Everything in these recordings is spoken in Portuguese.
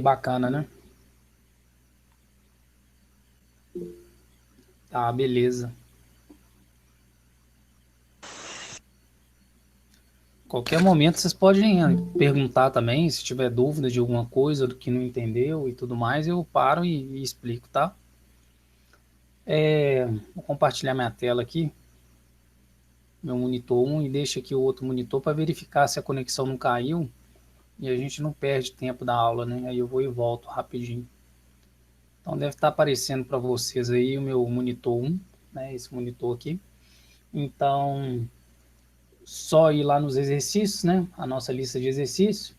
Bacana, né? Tá, beleza. Qualquer momento vocês podem perguntar também, se tiver dúvida de alguma coisa do que não entendeu e tudo mais, eu paro e explico, tá? Vou compartilhar minha tela aqui, meu monitor 1, e deixo aqui o outro monitor para verificar se a conexão não caiu e a gente não perde tempo da aula, né? Aí eu vou e volto rapidinho. Então deve estar aparecendo para vocês aí o meu monitor 1, né? Esse monitor aqui. Então, só ir lá nos exercícios, né? A nossa lista de exercícios.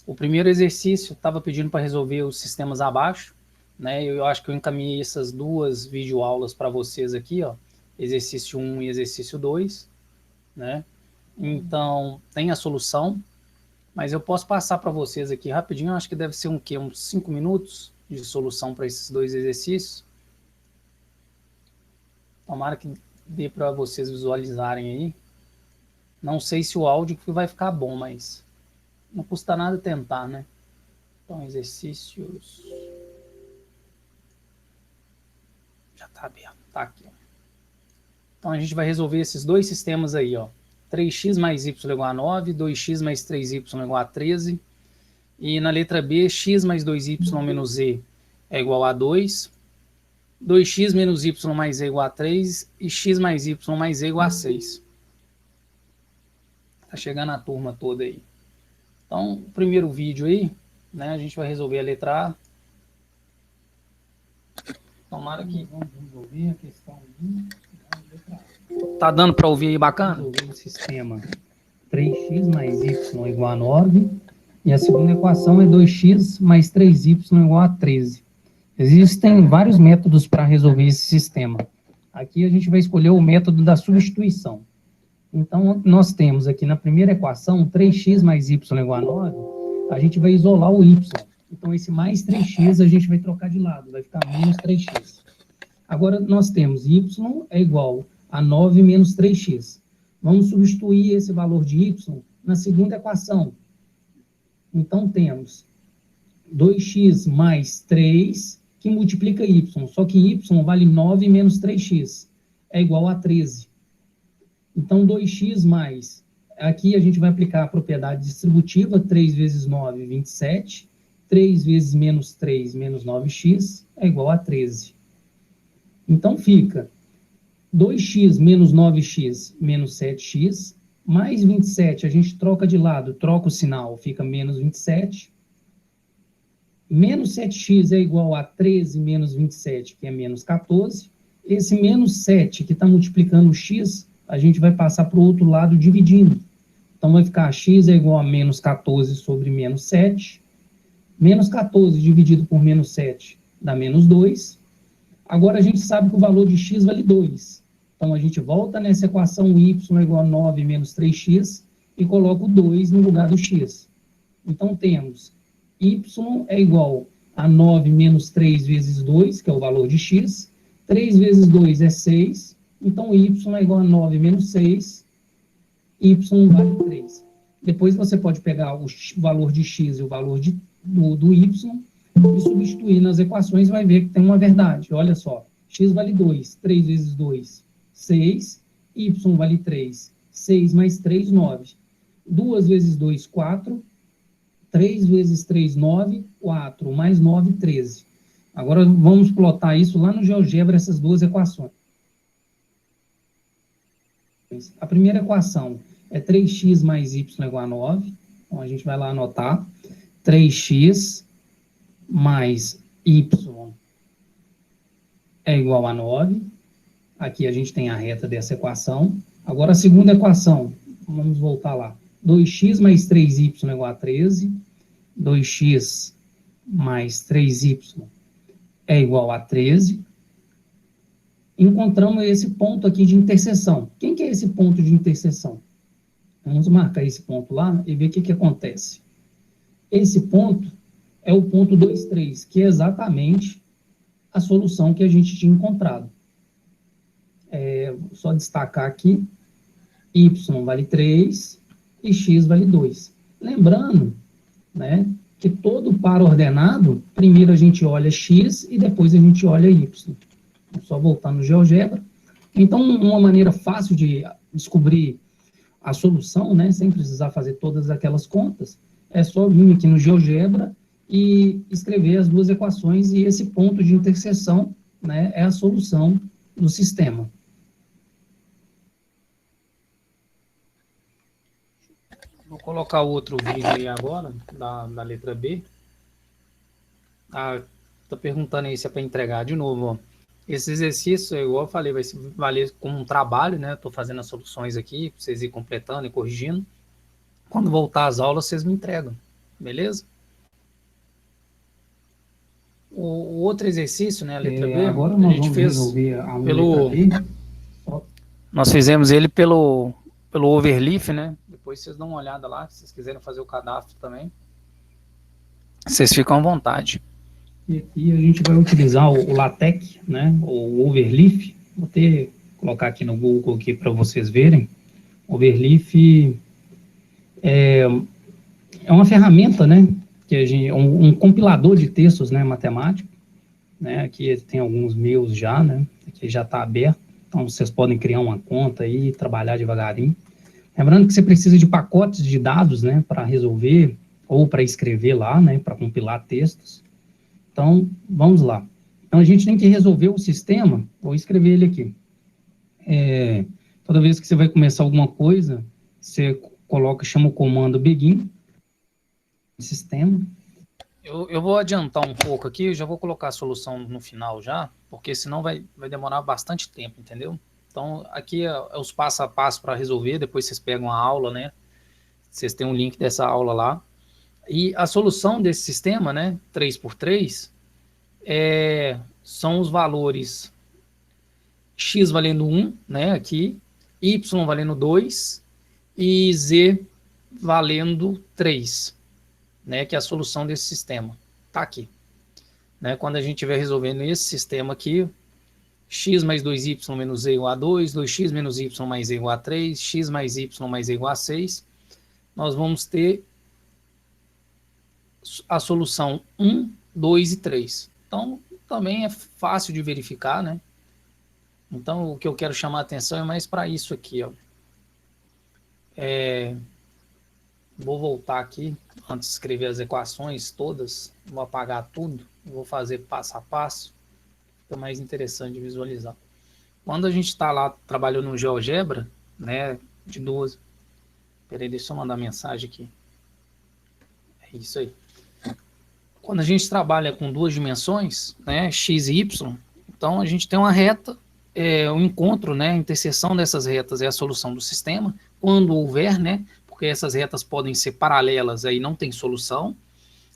O primeiro exercício estava pedindo para resolver os sistemas abaixo, né? Eu acho que eu encaminhei essas duas videoaulas para vocês aqui, ó. Exercício 1 e exercício 2, né? Então, tem a solução, mas eu posso passar para vocês aqui rapidinho, eu acho que deve ser um quê? Uns 5 minutos de solução para esses dois exercícios. Tomara que dê para vocês visualizarem aí. Não sei se o áudio vai ficar bom, mas não custa nada tentar, né? Então, exercícios. Já está aberto, tá aqui. Então, a gente vai resolver esses dois sistemas aí, ó. 3x mais y igual a 9, 2x mais 3y igual a 13. E na letra B, x mais 2y menos z é igual a 2. 2x menos y mais z igual a 3. E x mais y mais z igual a 6. Tá chegando a turma toda aí. Então, o primeiro vídeo aí, né, a gente vai resolver a letra A. Tomara que vamos resolver a questão da letra A. Tá dando para ouvir aí bacana? Resolver o sistema 3x mais y igual a 9. E a segunda equação é 2x mais 3y igual a 13. Existem vários métodos para resolver esse sistema. Aqui a gente vai escolher o método da substituição. Então, nós temos aqui na primeira equação, 3x mais y igual a 9, a gente vai isolar o y. Então, esse mais 3x a gente vai trocar de lado, vai ficar menos 3x. Agora, nós temos y é igual a 9 menos 3x. Vamos substituir esse valor de y na segunda equação. Então, temos 2x mais 3, que multiplica y, só que y vale 9 menos 3x, é igual a 13. Então, 2x mais, aqui a gente vai aplicar a propriedade distributiva, 3 vezes 9, 27, 3 vezes menos 3, menos 9x, é igual a 13. Então, fica 2x menos 9x menos 7x, mais 27, a gente troca de lado, troca o sinal, fica menos 27. Menos 7x é igual a 13 menos 27, que é menos 14. Esse menos 7, que está multiplicando o x, a gente vai passar para o outro lado dividindo. Então, vai ficar x é igual a menos 14 sobre menos 7. Menos 14 dividido por menos 7 dá menos 2. Agora, a gente sabe que o valor de x vale 2. Então, a gente volta nessa equação y é igual a 9 menos 3x e coloca o 2 no lugar do x. Então, temos y é igual a 9 menos 3 vezes 2, que é o valor de x. 3 vezes 2 é 6. Então, y é igual a 9 menos 6. Y vale 3. Depois você pode pegar o valor de x e o valor do y e substituir nas equações, vai ver que tem uma verdade. Olha só, x vale 2. 3 vezes 2, 6. Y vale 3. 6 mais 3, 9. 2 vezes 2, 4. 3 vezes 3, 9, 4, mais 9, 13. Agora, vamos plotar isso lá no GeoGebra, essas duas equações. A primeira equação é 3x mais y igual a 9. Então, a gente vai lá anotar. 3x mais y é igual a 9. Aqui a gente tem a reta dessa equação. Agora, a segunda equação, vamos voltar lá. 2x mais 3y igual a 13. 2x mais 3y é igual a 13. Encontramos esse ponto aqui de interseção. Quem que é esse ponto de interseção? Vamos marcar esse ponto lá e ver o que acontece. Esse ponto é o ponto 2, 3, que é exatamente a solução que a gente tinha encontrado. Só destacar aqui, y vale 3 e x vale 2. Lembrando, né, que todo par ordenado, primeiro a gente olha x e depois a gente olha y. Só voltar no GeoGebra. Então, uma maneira fácil de descobrir a solução, né, sem precisar fazer todas aquelas contas, é só vir aqui no GeoGebra e escrever as duas equações, e esse ponto de interseção, né, é a solução do sistema. Vou colocar outro vídeo aí agora, da letra B. Tá perguntando aí se é para entregar de novo, ó. Esse exercício, igual eu falei, vai valer como um trabalho, né? Estou fazendo as soluções aqui, para vocês ir completando e corrigindo. Quando voltar às aulas, vocês me entregam, beleza? O outro exercício, né, a letra B, agora nós vamos resolver a letra B. Nós fizemos ele pelo Overleaf, né? Depois vocês dão uma olhada lá, se vocês quiserem fazer o cadastro também. Vocês ficam à vontade. E aqui a gente vai utilizar o LaTeX, né? O Overleaf. Vou colocar aqui no Google aqui para vocês verem. Overleaf é uma ferramenta, né? Que a gente, um compilador de textos, né? Matemático, né? Aqui tem alguns meus já, né? Aqui já está aberto. Então vocês podem criar uma conta aí e trabalhar devagarinho. Lembrando que você precisa de pacotes de dados, né? Para resolver ou para escrever lá, né? Para compilar textos. Então, vamos lá. Então, a gente tem que resolver o sistema, vou escrever ele aqui. Toda vez que você vai começar alguma coisa, você chama o comando begin, sistema. Eu vou adiantar um pouco aqui, eu já vou colocar a solução no final já, porque senão vai demorar bastante tempo, entendeu? Então, aqui é os passo a passo para resolver, depois vocês pegam a aula, né? Vocês têm um link dessa aula lá. E a solução desse sistema, né, 3x3, são os valores x valendo 1, né, aqui, y valendo 2 e z valendo 3, né, que é a solução desse sistema. Tá aqui. Né, quando a gente estiver resolvendo esse sistema aqui, x mais 2y menos z igual a 2, 2x menos y mais z igual a 3, x mais y mais z igual a 6, nós vamos ter a solução 1, 2 e 3. Então, também é fácil de verificar, né? Então, o que eu quero chamar a atenção é mais para isso aqui, ó. Vou voltar aqui, antes de escrever as equações todas, vou apagar tudo, vou fazer passo a passo, fica mais interessante de visualizar. Quando a gente está lá trabalhando no GeoGebra, né, de duas... Peraí, deixa eu mandar mensagem aqui. É isso aí. Quando a gente trabalha com duas dimensões, né, x e y, então a gente tem uma reta, o encontro, né, a interseção dessas retas é a solução do sistema, quando houver, né, porque essas retas podem ser paralelas, aí não tem solução,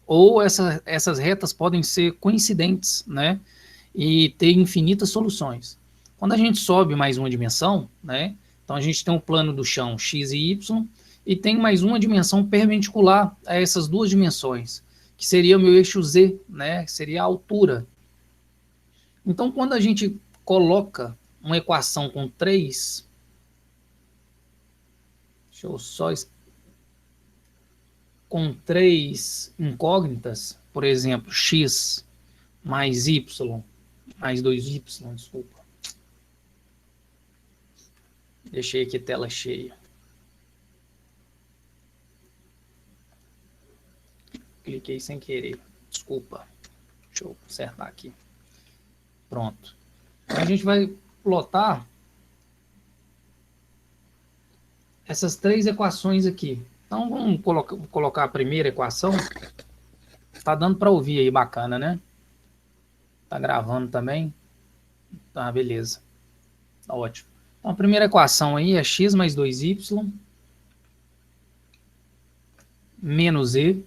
ou essas retas podem ser coincidentes, né, e ter infinitas soluções. Quando a gente sobe mais uma dimensão, né, então a gente tem um plano do chão x e y, e tem mais uma dimensão perpendicular a essas duas dimensões, que seria o meu eixo z, né, que seria a altura. Então, quando a gente coloca uma equação com três, deixa eu só com três incógnitas, por exemplo, x mais y mais 2y, desculpa. Deixei aqui tela cheia. Cliquei sem querer. Desculpa. Deixa eu consertar aqui. Pronto. Então a gente vai plotar essas três equações aqui. Então vamos colocar a primeira equação. Tá dando para ouvir aí, bacana, né? Tá gravando também. Tá, beleza. Tá ótimo. Então a primeira equação aí é x mais 2y menos e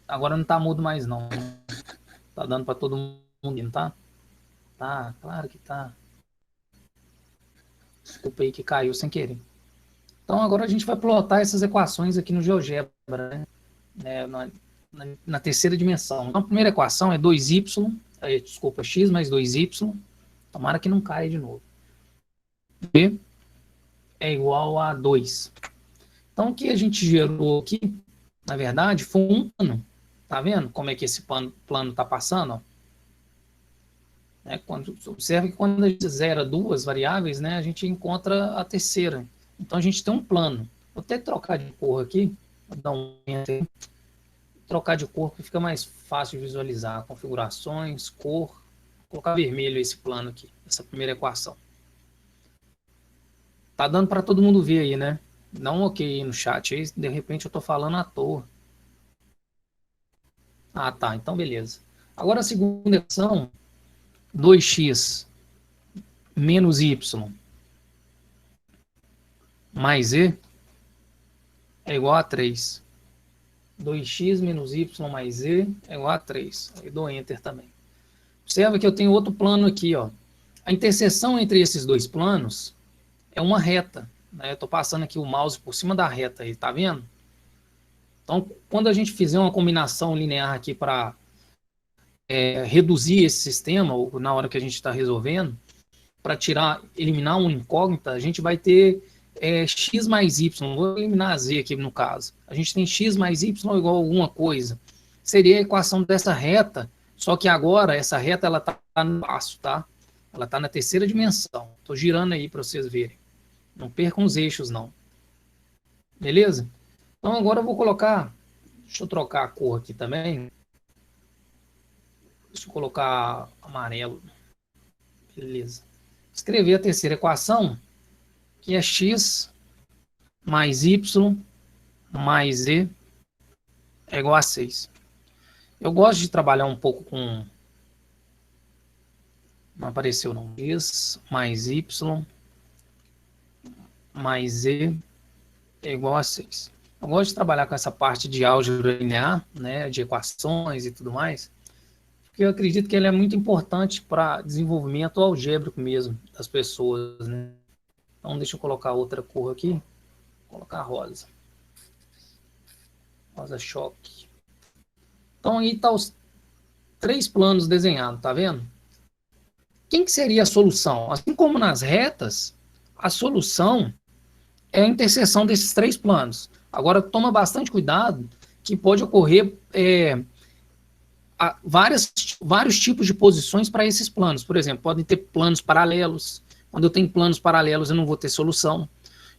Agora não tá mudo mais, não. Tá dando para todo mundo, não tá? Tá, claro que tá. Desculpa aí que caiu sem querer. Então agora a gente vai plotar essas equações aqui no GeoGebra, né? Na terceira dimensão. Então a primeira equação é 2y, desculpa, x mais 2y, tomara que não caia de novo. B é igual a 2. Então o que a gente gerou aqui, na verdade, foi um plano. Tá vendo como é que esse plano está passando? Ó? Observe que quando a gente zera duas variáveis, né, a gente encontra a terceira. Então a gente tem um plano. Vou até trocar de cor aqui. Vou dar um enter. Trocar de cor que fica mais fácil de visualizar. Configurações, cor. Vou colocar vermelho esse plano aqui, essa primeira equação. Tá dando para todo mundo ver aí, né? Dá um ok aí no chat. Aí, de repente eu tô falando à toa. Ah, tá. Então beleza. Agora a segunda equação, 2x menos y mais e é igual a 3. 2x menos y mais e é igual a 3. Aí dou enter também. Observa que eu tenho outro plano aqui, ó. A interseção entre esses dois planos é uma reta, né? Eu estou passando aqui o mouse por cima da reta aí, tá vendo? Então, quando a gente fizer uma combinação linear aqui para reduzir esse sistema, ou na hora que a gente está resolvendo, para eliminar uma incógnita, a gente vai ter x mais y. Vou eliminar a z aqui no caso. A gente tem x mais y igual a alguma coisa. Seria a equação dessa reta, só que agora essa reta ela está no espaço, tá? Ela está na terceira dimensão. Estou girando aí para vocês verem. Não percam os eixos, não. Beleza? Então agora eu vou colocar... Deixa eu trocar a cor aqui também. Deixa eu colocar amarelo. Beleza. Escrever a terceira equação, que é x mais y mais e é igual a 6. Eu gosto de trabalhar um pouco com... Não apareceu não. X mais y mais e é igual a 6. Eu gosto de trabalhar com essa parte de álgebra linear, né, de equações e tudo mais, porque eu acredito que ele é muito importante para desenvolvimento algébrico mesmo das pessoas, né? Então deixa eu colocar outra cor aqui, vou colocar rosa. Rosa choque. Então aí tá os 3 planos desenhados, tá vendo? Quem que seria a solução? Assim como nas retas, a solução é a interseção desses 3 planos. Agora, toma bastante cuidado que pode ocorrer vários tipos de posições para esses planos. Por exemplo, podem ter planos paralelos. Quando eu tenho planos paralelos, eu não vou ter solução.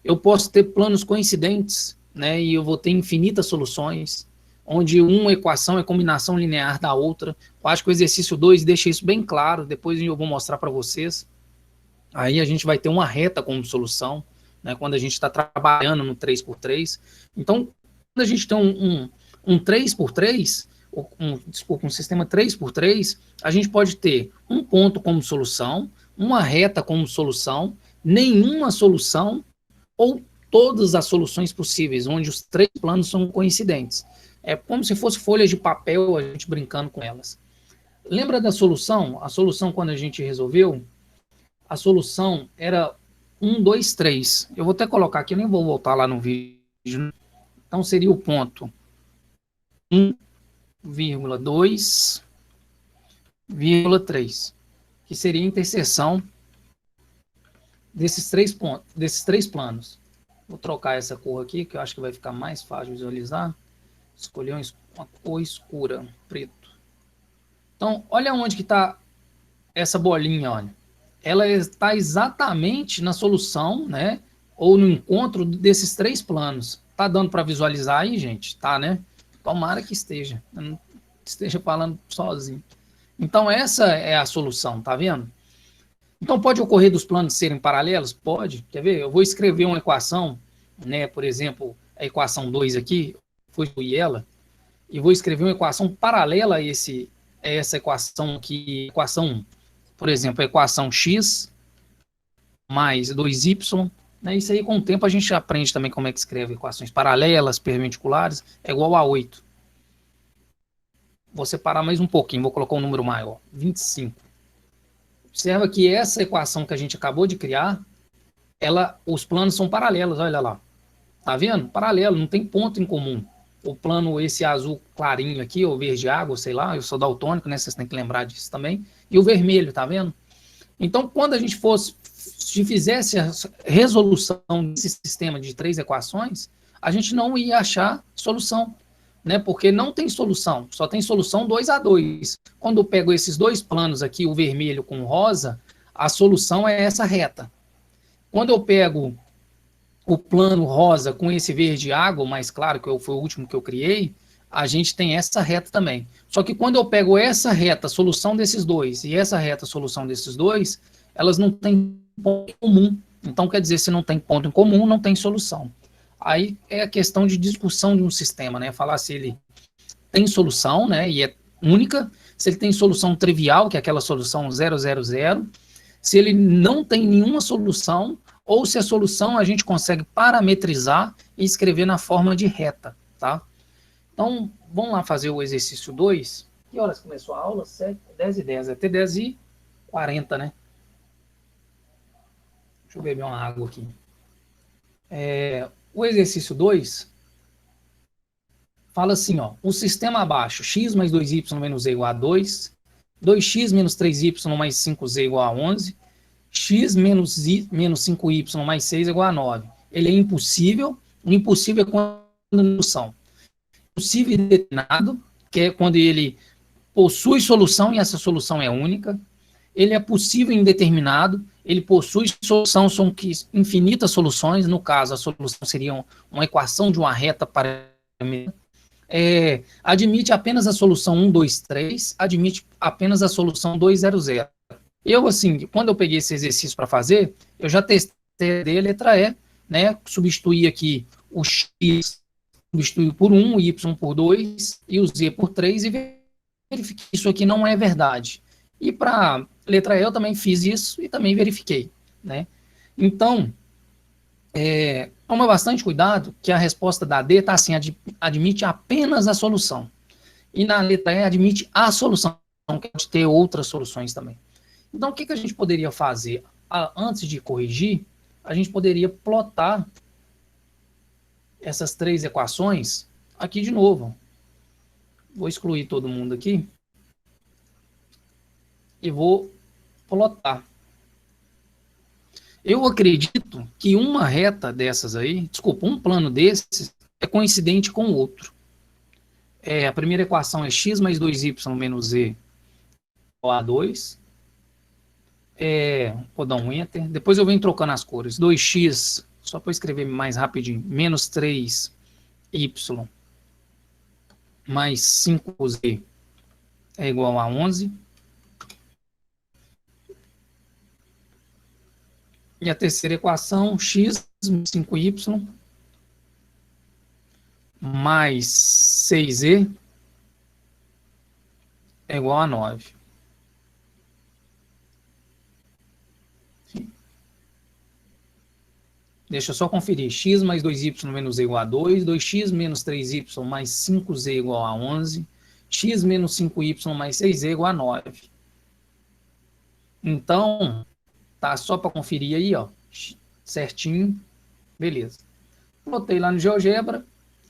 Eu posso ter planos coincidentes, né, e eu vou ter infinitas soluções, onde uma equação é combinação linear da outra. Eu acho que o exercício 2 deixa isso bem claro, depois eu vou mostrar para vocês. Aí a gente vai ter uma reta como solução, né, quando a gente está trabalhando no 3x3. Então, quando a gente tem um 3x3, desculpa, um sistema 3x3, a gente pode ter um ponto como solução, uma reta como solução, nenhuma solução ou todas as soluções possíveis, onde os 3 planos são coincidentes. É como se fosse folhas de papel, a gente brincando com elas. Lembra da solução? A solução, quando a gente resolveu, a solução era 1, 2, 3. Eu vou até colocar aqui, eu nem vou voltar lá no vídeo. Então, seria o ponto 1,2,3, que seria a interseção desses 3 pontos, desses 3 planos. Vou trocar essa cor aqui, que eu acho que vai ficar mais fácil de visualizar. Escolher uma cor escura, preto. Então, olha onde que está essa bolinha, olha. Ela está exatamente na solução, né? Ou no encontro desses 3 planos. Tá dando para visualizar aí, gente? Tá, né? Tomara que esteja. Eu não esteja falando sozinho. Então, essa é a solução, tá vendo? Então, pode ocorrer dos planos serem paralelos? Pode. Quer ver? Eu vou escrever uma equação, né? Por exemplo, a equação 2 aqui, vou excluir ela, e vou escrever uma equação paralela a essa equação aqui, equação 1. Por exemplo, a equação x mais 2y, né? Isso aí com o tempo a gente aprende também como é que escreve equações paralelas, perpendiculares, é igual a 8. Vou separar mais um pouquinho, vou colocar um número maior, 25. Observa que essa equação que a gente acabou de criar, os planos são paralelos, olha lá. Tá vendo? Paralelo, não tem ponto em comum. O plano, esse azul clarinho aqui, ou verde água, sei lá, eu sou daltônico, né? Vocês têm que lembrar disso também. E o vermelho, tá vendo? Então, quando a gente se fizesse a resolução desse sistema de 3 equações, a gente não ia achar solução, né? Porque não tem solução, só tem solução 2 a 2. Quando eu pego esses dois planos aqui, o vermelho com o rosa, a solução é essa reta. Quando eu pego o plano rosa com esse verde água, mais claro, que foi o último que eu criei, a gente tem essa reta também. Só que quando eu pego essa reta, solução desses dois, e essa reta, solução desses dois, elas não têm ponto em comum. Então, quer dizer, se não tem ponto em comum, não tem solução. Aí é a questão de discussão de um sistema, né? Falar se ele tem solução, né? E é única, se ele tem solução trivial, que é aquela solução 0, 0, 0, se ele não tem nenhuma solução, ou se a solução a gente consegue parametrizar e escrever na forma de reta, tá? Então, vamos lá fazer o exercício 2. Que horas começou a aula? 10h10, até 10h40, né? Deixa eu beber uma água aqui. O exercício 2 fala assim, ó, o sistema abaixo, x mais 2y menos z igual a 2, 2x menos 3y mais 5z igual a 11, x menos 5y mais 6 igual a 9. Ele é impossível. O impossível é quando não são. Possível indeterminado, que é quando ele possui solução e essa solução é única. Ele é possível indeterminado, ele possui solução, são infinitas soluções. No caso, a solução seria uma equação de uma reta paramétrica. Admite apenas a solução 1, 2, 3, admite apenas a solução 2, 0, 0. Eu, assim, quando eu peguei esse exercício para fazer, eu já testei a letra E, né? Substituí aqui o X, substituí por 1, o Y por 2 e o Z por 3 e verifiquei que isso aqui não é verdade. E para letra E eu também fiz isso e também verifiquei, né? Então, toma bastante cuidado que a resposta da D está assim, admite apenas a solução. E na letra E admite a solução, que pode ter outras soluções também. Então, o que a gente poderia fazer? Antes de corrigir, a gente poderia plotar essas 3 equações aqui de novo. Vou excluir todo mundo aqui. E vou plotar. Eu acredito que uma reta dessas aí, desculpa, um plano desses é coincidente com o outro. A primeira equação é x mais 2y menos z igual a 2. Vou dar um enter. Depois eu venho trocando as cores. 2x, só para escrever mais rapidinho, menos 3y mais 5z é igual a 11. E a terceira equação, x menos 5y mais 6z é igual a 9. Deixa eu só conferir. X mais 2y menos z igual a 2. 2x menos 3y mais 5z igual a 11. X menos 5y mais 6z igual a 9. Então, tá só para conferir aí, ó. Certinho. Beleza. Botei lá no GeoGebra.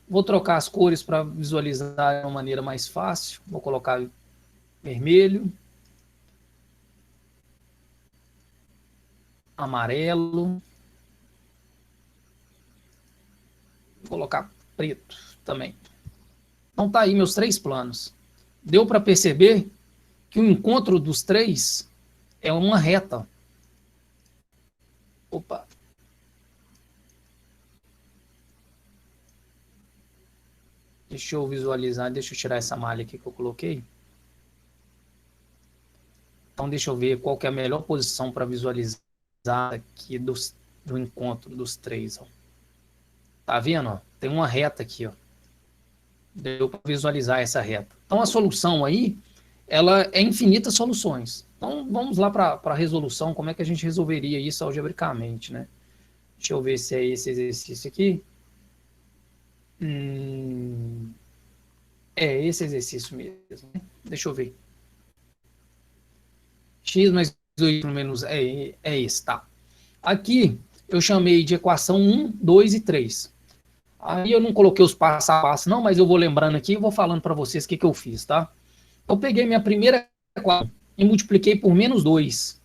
Vou trocar as cores para visualizar de uma maneira mais fácil. Vou colocar vermelho, amarelo, vou colocar preto também. Então tá aí meus 3 planos. Deu para perceber que o encontro dos 3 é uma reta. Opa. Deixa eu visualizar, deixa eu tirar essa malha aqui que eu coloquei. Então deixa eu ver qual que é a melhor posição para visualizar aqui do encontro dos 3. Ó. Tá vendo? Ó? Tem uma reta aqui, ó. Deu para visualizar essa reta. Então a solução aí, ela é infinitas soluções. Então vamos lá para a resolução, como é que a gente resolveria isso algebricamente, né? Deixa eu ver se é esse exercício aqui. É esse exercício mesmo, né? Deixa eu ver. X mais 2y menos é esse, tá? Aqui eu chamei de equação 1, 2 e 3. Aí eu não coloquei os passo a passo, não, mas eu vou lembrando aqui e vou falando para vocês o que eu fiz, tá? Eu peguei minha primeira equação e multipliquei por menos 2,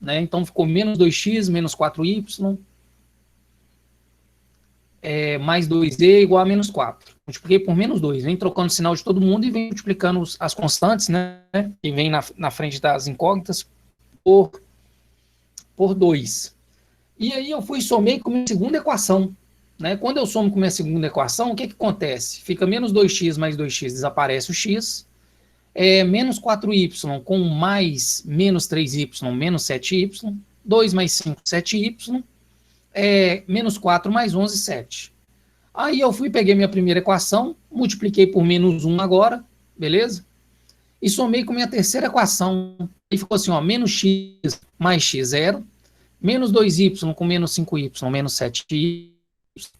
né? Então ficou menos 2x menos 4y mais 2z igual a menos 4. Multipliquei por menos 2. Vem trocando o sinal de todo mundo e vem multiplicando as constantes, né? E vem na frente das incógnitas por 2. E aí eu fui e somei com a minha segunda equação. Né? Quando eu somo com a minha segunda equação, o que acontece? Fica menos 2x mais 2x, desaparece o x. Menos 4y com mais menos 3y, menos 7y. 2 mais 5, 7y. Menos 4 mais 11, 7. Aí eu fui, peguei minha primeira equação, multipliquei por menos 1 agora, beleza? E somei com minha terceira equação. E ficou assim, ó, menos x mais x, 0. Menos 2y com menos 5y, menos 7y.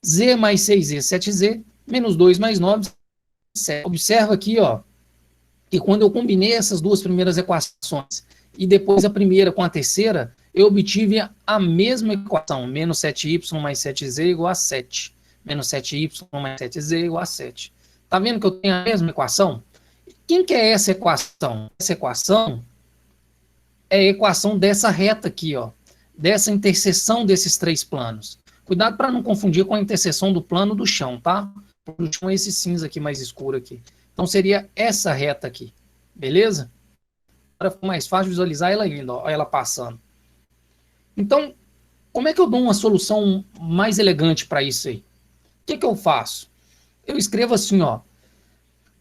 Z mais 6z, 7z. Menos 2 mais 9, 7. Observa aqui, ó, que quando eu combinei essas duas primeiras equações e depois a primeira com a terceira, eu obtive a mesma equação, menos 7y mais 7z igual a 7. Menos 7y mais 7z igual a 7. Tá vendo que eu tenho a mesma equação? Quem que é essa equação? Essa equação é a equação dessa reta aqui, ó, dessa interseção desses três planos. Cuidado para não confundir com a interseção do plano do chão, tá? O plano do chão é esse cinza aqui mais escuro aqui. Então seria essa reta aqui, beleza? Para ficar mais fácil visualizar ela indo, ó, ela passando. Então, como é que eu dou uma solução mais elegante para isso aí? O que eu faço? Eu escrevo assim, ó,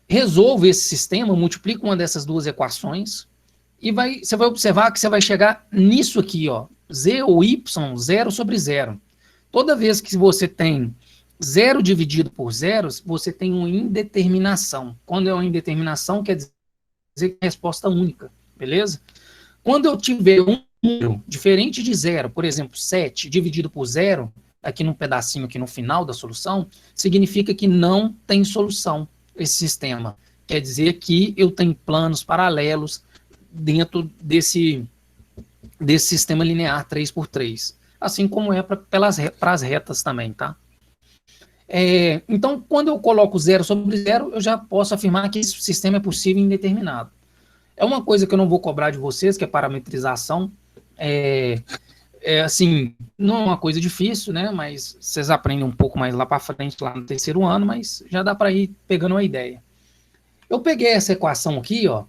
resolvo esse sistema, multiplico uma dessas duas equações e você vai observar que você vai chegar nisso aqui, ó, z ou y, 0 sobre 0. Toda vez que você tem 0 dividido por 0, você tem uma indeterminação. Quando é uma indeterminação, quer dizer que é resposta única, beleza? Quando eu tiver um número diferente de 0, por exemplo, 7 dividido por 0, aqui num pedacinho aqui no final da solução, significa que não tem solução esse sistema. Quer dizer que eu tenho planos paralelos dentro desse sistema linear 3x3. Assim como é para as retas também, tá? Então, quando eu coloco 0 sobre 0, eu já posso afirmar que esse sistema é possível e indeterminado. É uma coisa que eu não vou cobrar de vocês, que é parametrização. Assim, não é uma coisa difícil, né? Mas vocês aprendem um pouco mais lá para frente, lá no terceiro ano, mas já dá para ir pegando uma ideia. Eu peguei essa equação aqui, ó,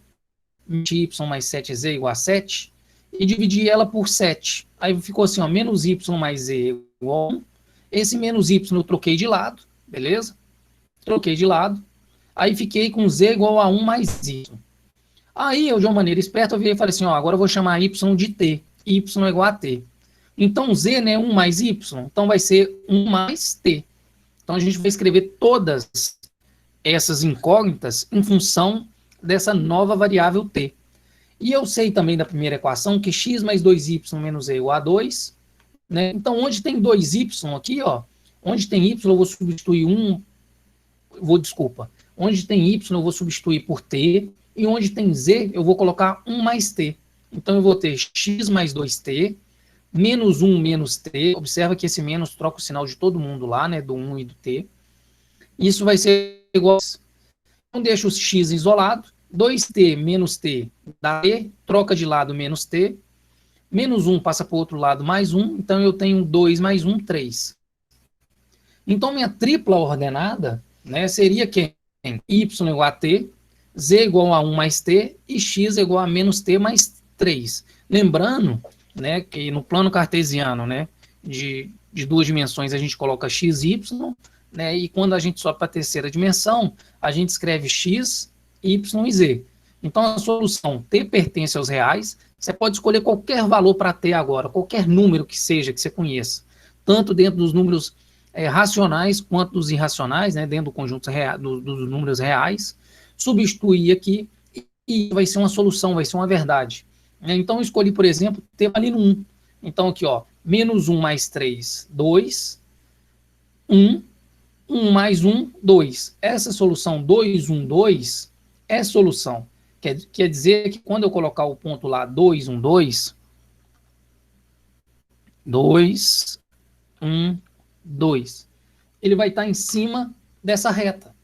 y mais 7z igual a 7, e dividi ela por 7. Aí ficou assim, ó, menos y mais z igual a 1. Esse menos y eu troquei de lado, beleza? Troquei de lado. Aí fiquei com z igual a 1 mais y. Aí eu, de uma maneira esperta, eu virei e falei assim, ó, agora eu vou chamar y de t. Y é igual a t. Então, z, né, 1 mais y, então vai ser 1 mais t. Então, a gente vai escrever todas essas incógnitas em função dessa nova variável t. E eu sei também da primeira equação que x mais 2y menos z igual a 2. Né? Então, onde tem 2y aqui, ó, onde tem y, eu vou substituir onde tem y, eu vou substituir por t, e onde tem z, eu vou colocar 1 mais t. Então, eu vou ter x mais 2t, menos 1 menos t, observa que esse menos troca o sinal de todo mundo lá, né, do 1 e do t. Isso vai ser igual a... Então, deixa o x isolado, 2t menos t dá t, troca de lado menos t, menos 1 passa para o outro lado mais 1, então eu tenho 2 mais 1, 3. Então, minha tripla ordenada, né, seria quem? Y igual a t, z igual a 1 mais t e x igual a menos t mais 3. Lembrando, né, que no plano cartesiano, né, de duas dimensões, a gente coloca x, y, né, e quando a gente sobe para a terceira dimensão, a gente escreve x, y e z. Então, a solução t pertence aos reais. Você pode escolher qualquer valor para t agora, qualquer número que seja, que você conheça, tanto dentro dos números racionais quanto dos irracionais, né, dentro do conjunto dos números reais, substituir aqui e vai ser uma solução, vai ser uma verdade. Então, eu escolhi, por exemplo, t valendo 1. Então, aqui, ó, menos 1 mais 3, 2, 1, 1 mais 1, 2. Essa solução 2, 1, 2 é solução. Quer dizer que quando eu colocar o ponto lá 2, 1, 2, 2, 1, 2, ele vai estar em cima dessa reta,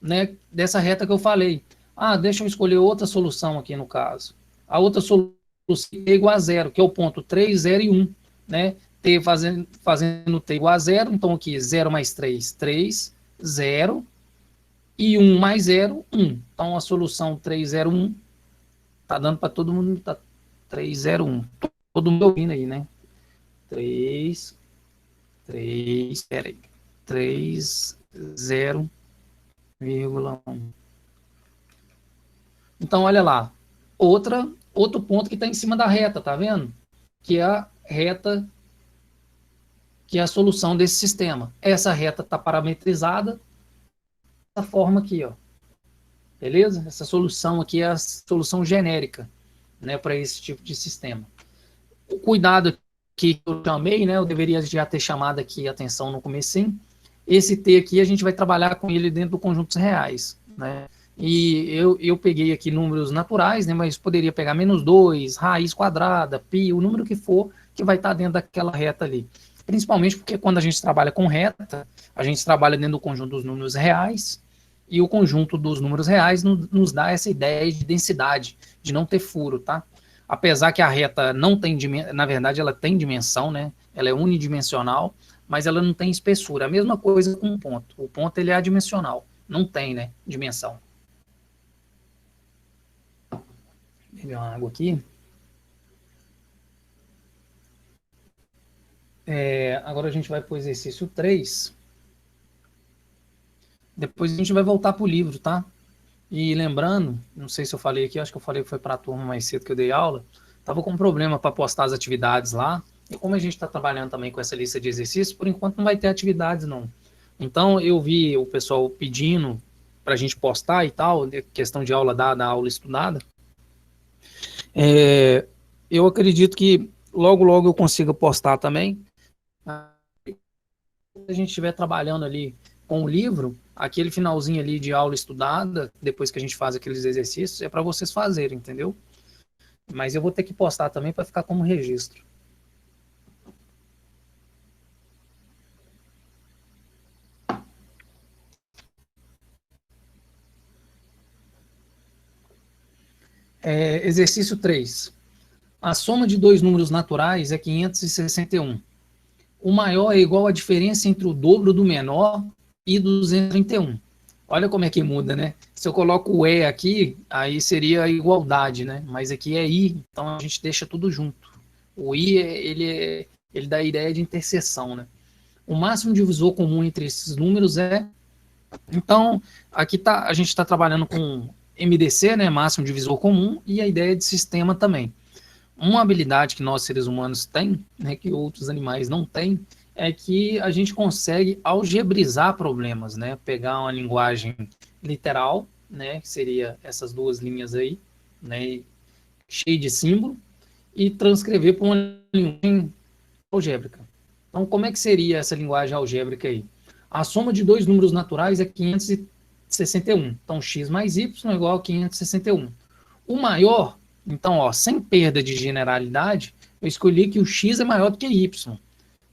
né? Dessa reta que eu falei. Ah, deixa eu escolher outra solução aqui no caso. A outra solução é igual a zero, que é o ponto 3, 0 e 1, né? T fazendo T igual a zero, então aqui 0 mais 3, 3, 0, e 1 mais 0, 1. Então a solução 3, 0, 1, tá dando para todo mundo, tá 3, 0, 1. Todo mundo ouvindo aí, né? 3, 3, peraí, 3, 0,1. Então, olha lá, outro ponto que está em cima da reta, tá vendo? Que é a reta, que é a solução desse sistema. Essa reta está parametrizada dessa forma aqui, ó. Beleza? Essa solução aqui é a solução genérica, né, para esse tipo de sistema. O cuidado que eu chamei, né, eu deveria já ter chamado aqui a atenção no comecinho. Esse T aqui a gente vai trabalhar com ele dentro do conjuntos reais, né? E eu peguei aqui números naturais, né, mas poderia pegar -2, raiz quadrada, π, o número que for, que vai estar dentro daquela reta ali. Principalmente porque quando a gente trabalha com reta, a gente trabalha dentro do conjunto dos números reais, e o conjunto dos números reais nos dá essa ideia de densidade, de não ter furo, tá? Apesar que a reta não tem, na verdade ela tem dimensão, né? Ela é unidimensional, mas ela não tem espessura. A mesma coisa com o ponto. O ponto ele é adimensional, não tem, né, dimensão. Vou beber uma água aqui. Agora a gente vai para o exercício 3. Depois a gente vai voltar para o livro, tá? E lembrando, não sei se eu falei aqui, acho que eu falei que foi para a turma mais cedo que eu dei aula, estava com problema para postar as atividades lá, e como a gente está trabalhando também com essa lista de exercícios, por enquanto não vai ter atividades não. Então eu vi o pessoal pedindo para a gente postar e tal, questão de aula dada, aula estudada. Eu acredito que logo eu consiga postar também. Se a gente estiver trabalhando ali com o livro, aquele finalzinho ali de aula estudada, depois que a gente faz aqueles exercícios, é para vocês fazerem, entendeu? Mas eu vou ter que postar também para ficar como registro. Exercício 3. A soma de dois números naturais é 561. O maior é igual à diferença entre o dobro do menor e 231. Olha como é que muda, né? Se eu coloco o E aqui, aí seria a igualdade, né? Mas aqui é I, então a gente deixa tudo junto. O I, ele dá a ideia de interseção, né? O máximo divisor comum entre esses números é... Então, aqui a gente está trabalhando com MDC, né? Máximo divisor comum, e a ideia de sistema também. Uma habilidade que nós seres humanos têm, né, que outros animais não têm, é que a gente consegue algebrizar problemas, né? Pegar uma linguagem literal, né, que seria essas duas linhas aí, né, cheia de símbolo, e transcrever para uma linguagem algébrica. Então, como é que seria essa linguagem algébrica aí? A soma de dois números naturais é 561. Então, x mais y é igual a 561. O maior, então, ó, sem perda de generalidade, eu escolhi que o x é maior do que y.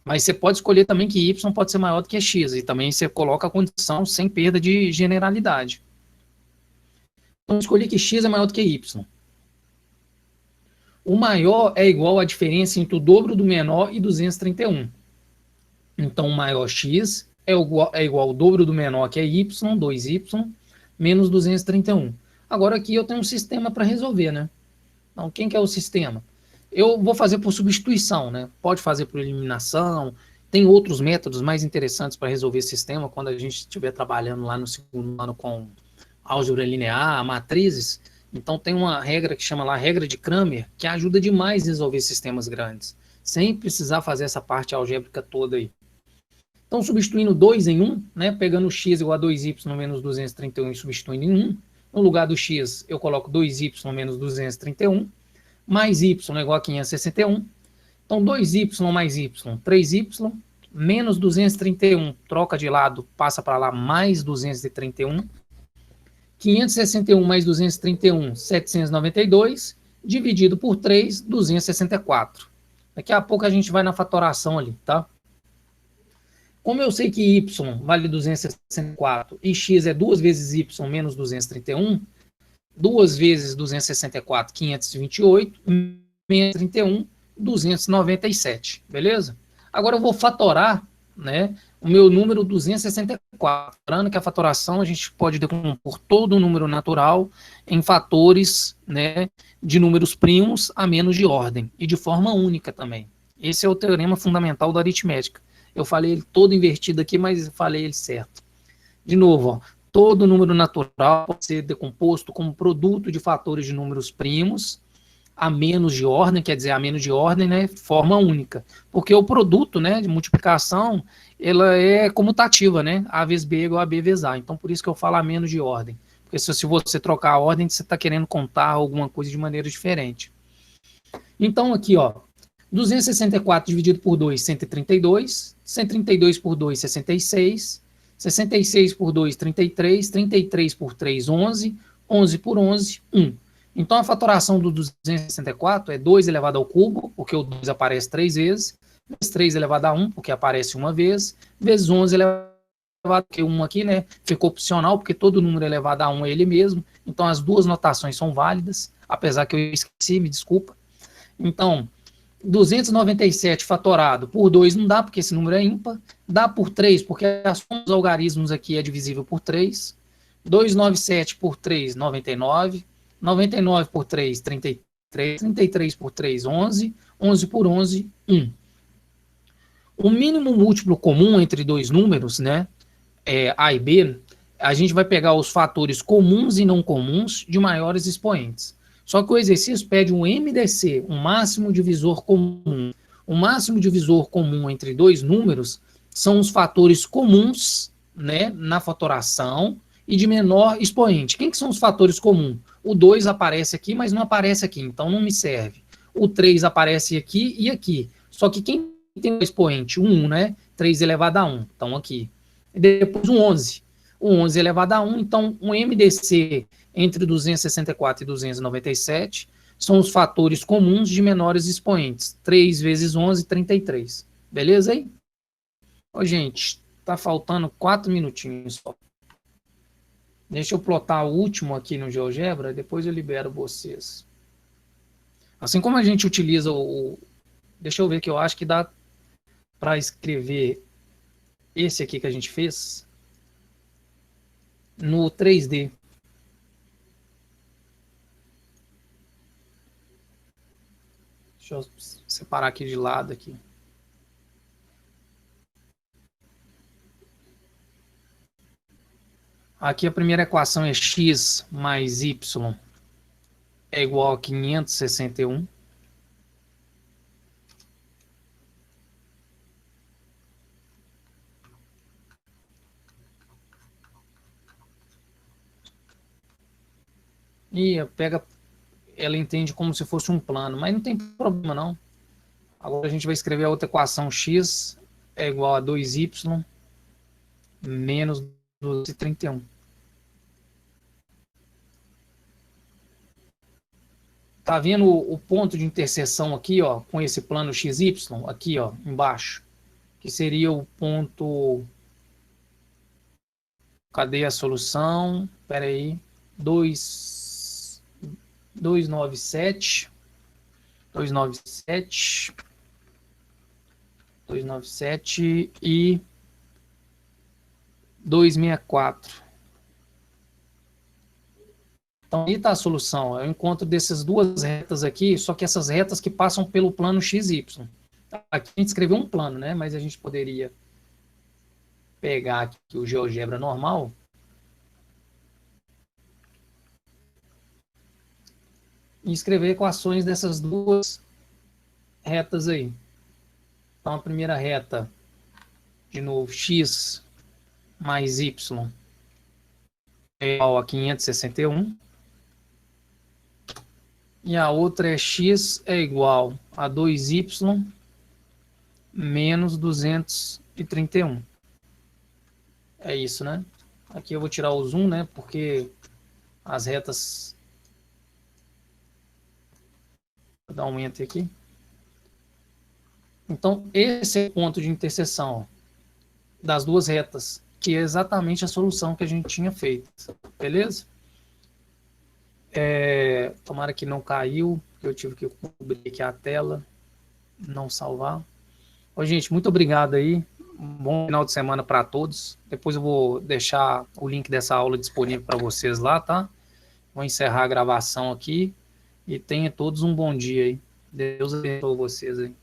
Mas você pode escolher também que y pode ser maior do que x. E também você coloca a condição sem perda de generalidade. Então, eu escolhi que x é maior do que y. O maior é igual à diferença entre o dobro do menor e 231. Então, o maior x é igual ao dobro do menor, que é y, 2y, menos 231. Agora aqui eu tenho um sistema para resolver, né? Então, quem que é o sistema? Eu vou fazer por substituição, né? Pode fazer por eliminação. Tem outros métodos mais interessantes para resolver esse sistema quando a gente estiver trabalhando lá no segundo ano com álgebra linear, matrizes. Então tem uma regra que chama lá regra de Cramer, que ajuda demais a resolver sistemas grandes, sem precisar fazer essa parte algébrica toda aí. Então, substituindo 2 em 1, né, pegando x igual a 2y menos 231 e substituindo em 1, no lugar do x eu coloco 2y menos 231, mais y igual a 561. Então, 2y mais y, 3y, menos 231, troca de lado, passa para lá, mais 231. 561 mais 231, 792, dividido por 3, 264. Daqui a pouco a gente vai na fatoração ali, tá? Como eu sei que y vale 264 e x é 2 vezes y menos 231, 2 vezes 264, 528, menos 31, 297, beleza? Agora eu vou fatorar, né, o meu número 264. Lembrando que a fatoração a gente pode decompor todo o número natural em fatores, né, de números primos a menos de ordem e de forma única também. Esse é o teorema fundamental da aritmética. Eu falei ele todo invertido aqui, mas falei ele certo. De novo, ó, todo número natural pode ser decomposto como produto de fatores de números primos a menos de ordem, quer dizer, a menos de ordem, né, forma única. Porque o produto, né, de multiplicação, ela é comutativa, né, A vezes B é igual a B vezes A. Então, por isso que eu falo a menos de ordem. Porque se você trocar a ordem, você está querendo contar alguma coisa de maneira diferente. Então, aqui, ó, 264 dividido por 2, 132. 132 por 2, 66. 66 por 2, 33. 33 por 3, 11. 11 por 11, 1. Então, a fatoração do 264 é 2 elevado ao cubo, porque o 2 aparece 3 vezes, vezes 3 elevado a 1, porque aparece uma vez, vezes 11 elevado a 1, porque 1 aqui, né, ficou opcional, porque todo número elevado a 1 é ele mesmo. Então, as duas notações são válidas, apesar que eu esqueci, me desculpa. Então, 297 fatorado por 2 não dá, porque esse número é ímpar. Dá por 3, porque a soma dos algarismos aqui é divisível por 3. 297 por 3, 99. 99 por 3, 33. 33 por 3, 11. 11 por 11, 1. O mínimo múltiplo comum entre dois números, né, A e B, a gente vai pegar os fatores comuns e não comuns de maiores expoentes. Só que o exercício pede um MDC, um máximo divisor comum. O máximo divisor comum entre dois números são os fatores comuns, né, na fatoração e de menor expoente. Quem que são os fatores comuns? O 2 aparece aqui, mas não aparece aqui, então não me serve. O 3 aparece aqui e aqui. Só que quem tem o expoente? O 1, né? 3 elevado a 1, então aqui. E depois o 11. O 11 elevado a 1, então o MDC entre 264 e 297 são os fatores comuns de menores expoentes. 3 vezes 11, 33. Beleza aí? Ô, gente, tá faltando 4 minutinhos só. Deixa eu plotar o último aqui no GeoGebra, depois eu libero vocês. Assim como a gente utiliza o... Deixa eu ver que eu acho que dá para escrever esse aqui que a gente fez no 3D. Deixa eu separar aqui de lado aqui. Aqui a primeira equação é x mais y é igual a 561. E pega, ela entende como se fosse um plano, mas não tem problema não. Agora a gente vai escrever a outra equação, x é igual a 2y menos 231. Tá vendo o ponto de interseção aqui, ó, com esse plano XY, aqui, ó, embaixo, que seria o ponto... Cadê a solução? Espera aí. 297 e 264. Então, aí está a solução. É o encontro dessas duas retas aqui, só que essas retas que passam pelo plano XY. Aqui a gente escreveu um plano, né? Mas a gente poderia pegar aqui o GeoGebra normal e escrever equações dessas duas retas aí. Então, a primeira reta, de novo, x mais y é igual a 561. E a outra é x é igual a 2y menos 231. e 31. É isso, né? Aqui eu vou tirar o zoom, né? Porque as retas... Vou dar um enter aqui. Então, esse é o ponto de interseção das duas retas, que é exatamente a solução que a gente tinha feito. Beleza? Tomara que não caiu, eu tive que cobrir aqui a tela, não salvar. Ô, gente, muito obrigado aí. Um bom final de semana para todos. Depois eu vou deixar o link dessa aula disponível para vocês lá, tá? Vou encerrar a gravação aqui e tenha todos um bom dia aí. Deus abençoe vocês aí.